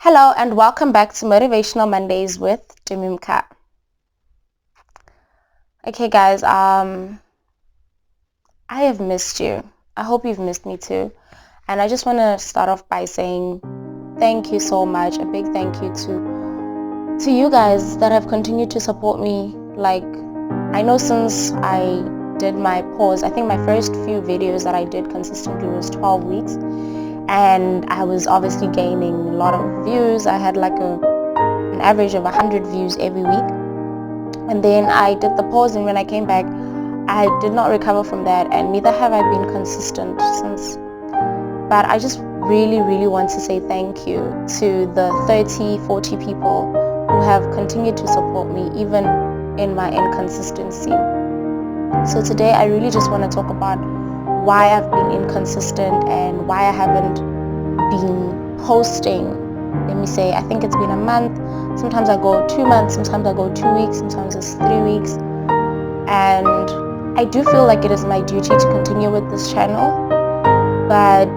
Hello and welcome back to Motivational Mondays with Tumi Mkha. Okay guys, I have missed you. I hope you've missed me too. And I just want to start off by saying thank you so much. A big thank you to you guys that have continued to support me. Like, I know since I did my pause, I think my first few videos that I did consistently was 12 weeks. And I was obviously gaining a lot of views. I had like an average of 100 views every week. And then I did the pause, and when I came back, I did not recover from that, and neither have I been consistent since. But I just really want to say thank you to the 30-40 people who have continued to support me even in my inconsistency. So today I really just want to talk about why I've been inconsistent and why I haven't been posting. Let me say, I think it's been a month. Sometimes I go 2 months, sometimes I go 2 weeks, sometimes it's 3 weeks. And I do feel like it is my duty to continue with this channel. But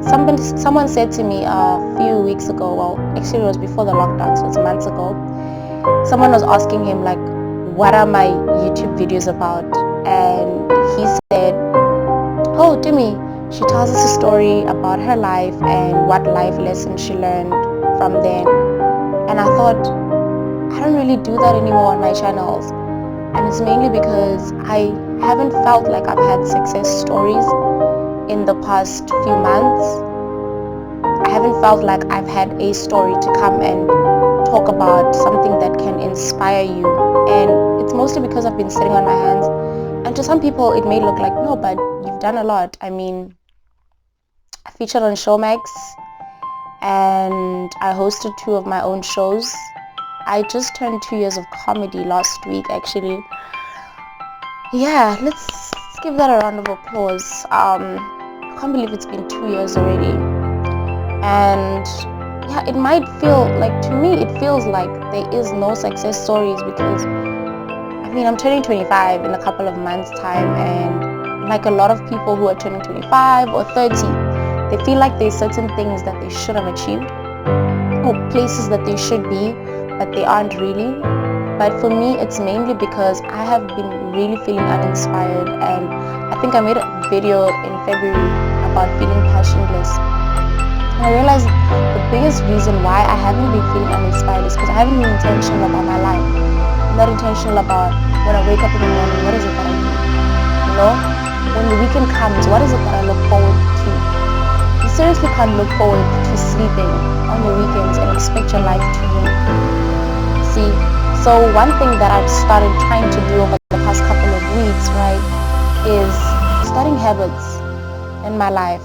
someone said to me a few weeks ago, well, actually it was before the lockdown, so it's months ago. Someone was asking him, like, what are my YouTube videos about? And he said, oh, Tumi, she tells us a story about her life and what life lessons she learned from then. And I thought, I don't really do that anymore on my channels. And it's mainly because I haven't felt like I've had success stories in the past few months. I haven't felt like I've had a story to come and talk about, something that can inspire you. And it's mostly because I've been sitting on my hands. And to some people it may look like, no, but you've done a lot. I mean, I featured on Showmax and I hosted 2 of my own shows. I just turned 2 years of comedy last week, actually. Yeah, let's give that a round of applause. I can't believe it's been 2 years already. And yeah, it might feel like, to me it feels like there is no success stories, because I mean, I'm turning 25 in a couple of months time, and like a lot of people who are turning 25 or 30, they feel like there's certain things that they should have achieved or places that they should be, but they aren't really. But for me, it's mainly because I have been really feeling uninspired, and I think I made a video in February about feeling passionless. And I realized the biggest reason why I haven't been feeling uninspired is because I haven't been intentional about my life. I'm not intentional about when I wake up in the morning, what is it that I do? You know? When the weekend comes, what is it that I look forward to? You seriously can't look forward to sleeping on the weekends and expect your life to move. See? So one thing that I've started trying to do over the past couple of weeks, right, is starting habits in my life.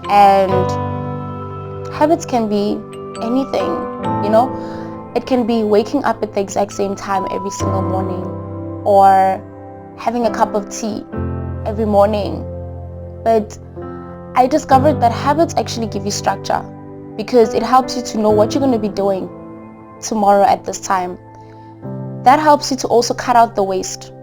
And habits can be anything, you know? It can be waking up at the exact same time every single morning, or having a cup of tea every morning. But I discovered that habits actually give you structure, because it helps you to know what you're going to be doing tomorrow at this time. That helps you to also cut out the waste.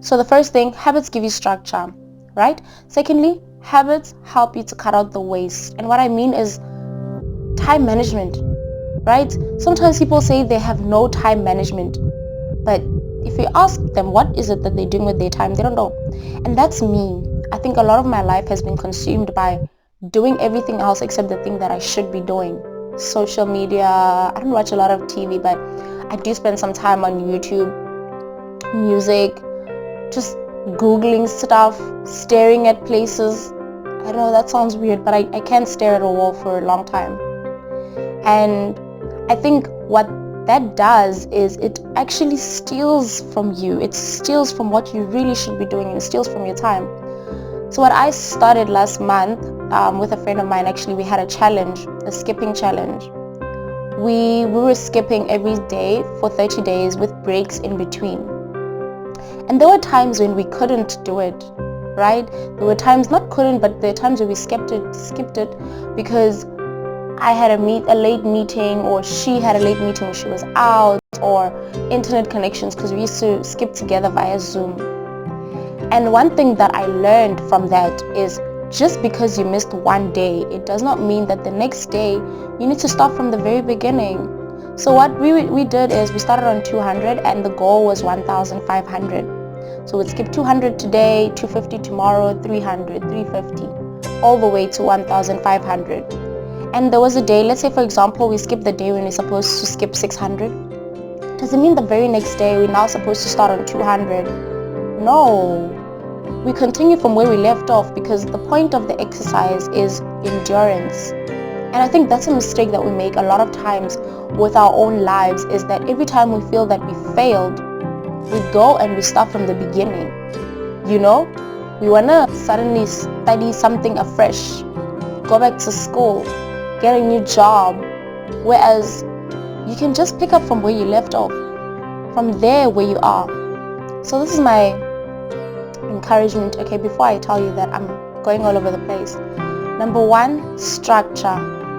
So the first thing, habits give you structure, right? Secondly, habits help you to cut out the waste. And what I mean is time management, right? Sometimes people say they have no time management, but if you ask them what is it that they're doing with their time, they don't know. And that's me. I think a lot of my life has been consumed by doing everything else except the thing that I should be doing. Social media, I don't watch a lot of TV, but I do spend some time on YouTube, music, just Googling stuff, staring at places. I don't know, that sounds weird, but I can't stare at a wall for a long time. And I think what that does is it actually steals from you. It steals from what you really should be doing, and it steals from your time. So what I started last month with a friend of mine, actually, we had a challenge, a skipping challenge. We were skipping every day for 30 days with breaks in between. And there were times when we couldn't do it, right? There were times, not couldn't, but there were times when we skipped it because I had a late meeting, or she had a late meeting when she was out, or internet connections, because we used to skip together via Zoom. And one thing that I learned from that is just because you missed one day, it does not mean that the next day you need to start from the very beginning. So what we did is we started on 200 and the goal was 1,500. So we'd skip 200 today, 250 tomorrow, 300, 350, all the way to 1,500. And there was a day, let's say for example, we skipped the day when we're supposed to skip 600. Does it mean the very next day we're now supposed to start on 200? No. We continue from where we left off because the point of the exercise is endurance. And I think that's a mistake that we make a lot of times with our own lives, is that every time we feel that we failed, we go and we start from the beginning. You know, we want to suddenly study something afresh, go back to school, get a new job, whereas you can just pick up from where you left off, from there where you are. So this is my encouragement, okay, before I tell you that I'm going all over the place. Number 1, structure.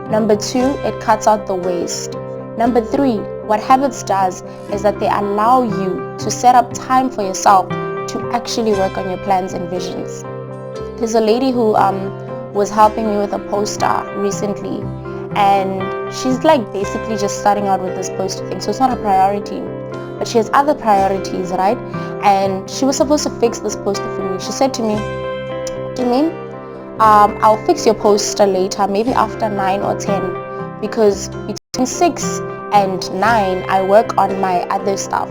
Number 2, it cuts out the waste. Number 3, what habits does is that they allow you to set up time for yourself to actually work on your plans and visions. There's a lady who was helping me with a poster recently, and she's like basically just starting out with this poster thing, so it's not a priority, but she has other priorities, right? And she was supposed to fix this poster for me. She said to me, Tumi, I'll fix your poster later, maybe after 9 or 10, because between 6 and 9 I work on my other stuff.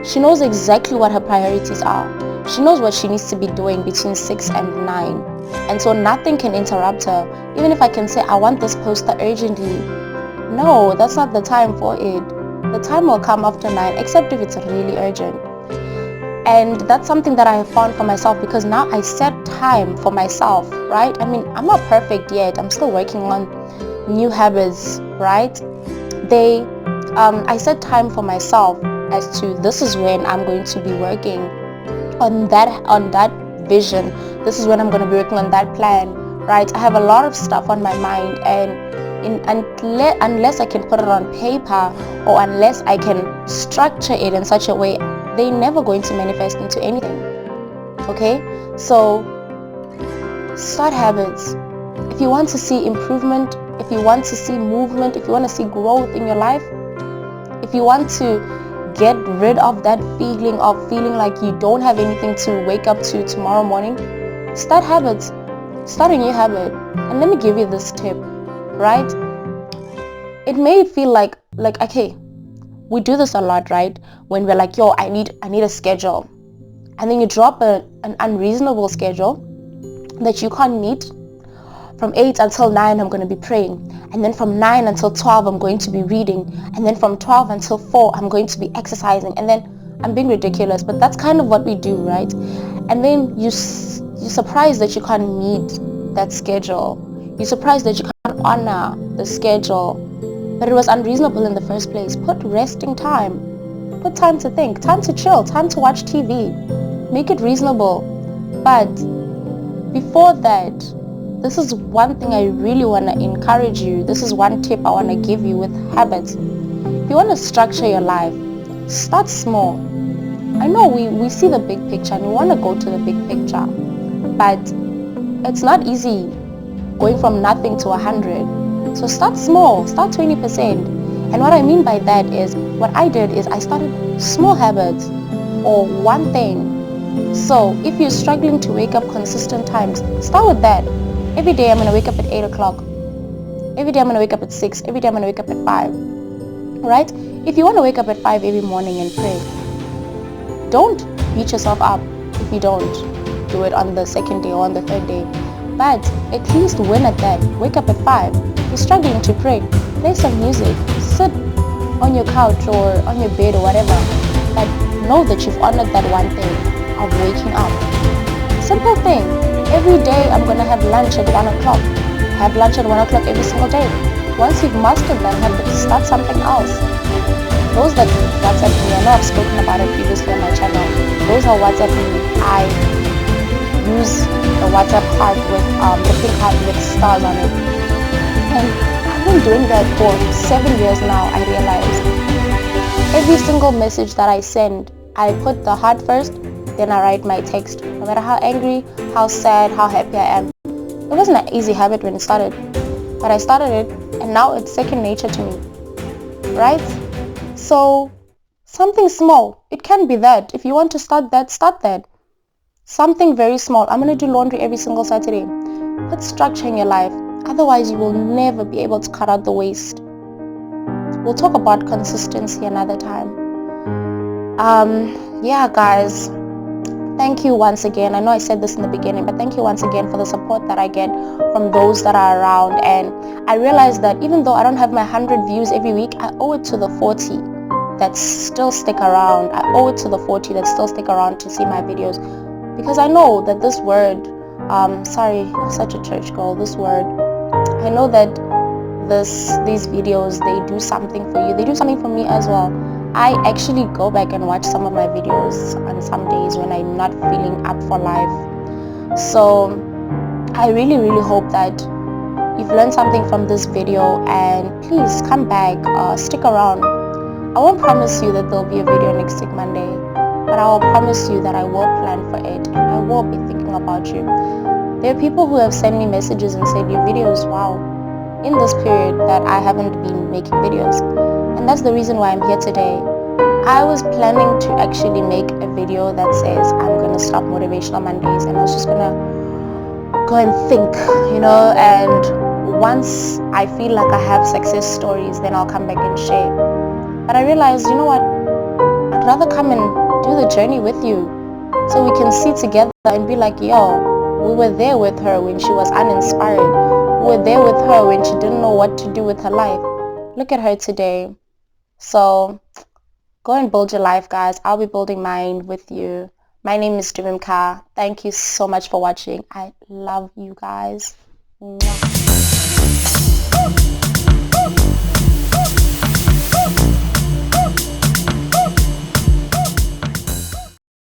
She knows exactly what her priorities are. She knows what she needs to be doing between 6 and 9, and so nothing can interrupt her. Even if I can say I want this poster urgently, no, that's not the time for it. The time will come after 9, except if it's really urgent. And that's something that I have found for myself, because now I set time for myself, right? I mean, I'm not perfect yet. I'm still working on new habits, right? I set time for myself as to this is when I'm going to be working on that vision. This is when I'm going to be working on that plan, right? I have a lot of stuff on my mind, and unless I can put it on paper, or unless I can structure it in such a way, they're never going to manifest into anything. Okay, so start habits. If you want to see improvement, if you want to see movement, if you want to see growth in your life, if you want to get rid of that feeling of feeling like you don't have anything to wake up to tomorrow morning, start habits. Start a new habit. And let me give you this tip, right? It may feel like okay, we do this a lot, right? When we're like, yo, I need a schedule, and then you drop an unreasonable schedule that you can't meet. From 8 until 9 I'm going to be praying, and then from 9 until 12 I'm going to be reading, and then from 12 until 4 I'm going to be exercising, and then I'm being ridiculous, but that's kind of what we do, right? And then you're surprised that you can't meet that schedule. You're surprised that you can't honor the schedule, but it was unreasonable in the first place. Put resting time, put time to think, time to chill, time to watch TV. Make it reasonable. But before that, this is one thing I really want to encourage you. This is one tip I want to give you with habits. If you want to structure your life, start small. I know we see the big picture and we want to go to the big picture, but it's not easy going from nothing to 100. So start small, start 20%. And what I mean by that is, what I did is I started small habits, or one thing. So if you're struggling to wake up consistent times, start with that. Every day I'm going to wake up at 8 o'clock. Every day I'm going to wake up at 6. Every day I'm going to wake up at 5. Right? If you want to wake up at 5 every morning and pray, don't beat yourself up if you don't do it on the second day or on the third day. But at least win at that. Wake up at 5. You're struggling to pray, play some music. Sit on your couch or on your bed or whatever. But know that you've honored that one thing of waking up. Simple thing. Every day I'm going to have lunch at 1 o'clock. Have lunch at 1 o'clock every single day. Once you've mastered that habit, start something else. Those that WhatsApp me, I know I've spoken about it previously on my channel. Those are WhatsApp me. I use the WhatsApp card with the pink heart with stars on it. And I've been doing that for 7 years now. I realized every single message that I send, I put the heart first, then I write my text. No matter how angry, how sad, how happy I am, It wasn't an easy habit when it started, but I started it and now it's second nature to me, right? So something small, it can be that. If you want to start that, start that. Something very small. I'm going to do laundry every single Saturday. Put structure in your life. Otherwise, you will never be able to cut out the waste. We'll talk about consistency another time. Yeah, guys. Thank you once again. I know I said this in the beginning, but thank you once again for the support that I get from those that are around. And I realize that even though I don't have my 100 views every week, I owe it to the 40 that still stick around. I owe it to the 40 that still stick around to see my videos. Because I know that this word, sorry, I'm such a church girl, this word, I know that these videos, they do something for you. They do something for me as well. I actually go back and watch some of my videos on some days when I'm not feeling up for life. So I really, really hope that you've learned something from this video, and please come back, stick around. I won't promise you that there'll be a video next week Monday, but I will promise you that I will plan for it and I will be thinking about you. There are people who have sent me messages and said, your videos, wow, in this period that I haven't been making videos. And that's the reason why I'm here today. I was planning to actually make a video that says I'm going to stop Motivational Mondays, and I was just going to go and think, and once I feel like I have success stories, then I'll come back and share. But I realized, you know what, I'd rather come and do the journey with you so we can sit together and be like, yo, we were there with her when she was uninspired. We were there with her when she didn't know what to do with her life. Look at her today. So go and build your life, guys. I'll be building mine with you. My name is Tumi Mkha. Thank you so much for watching. I love you guys. Mwah.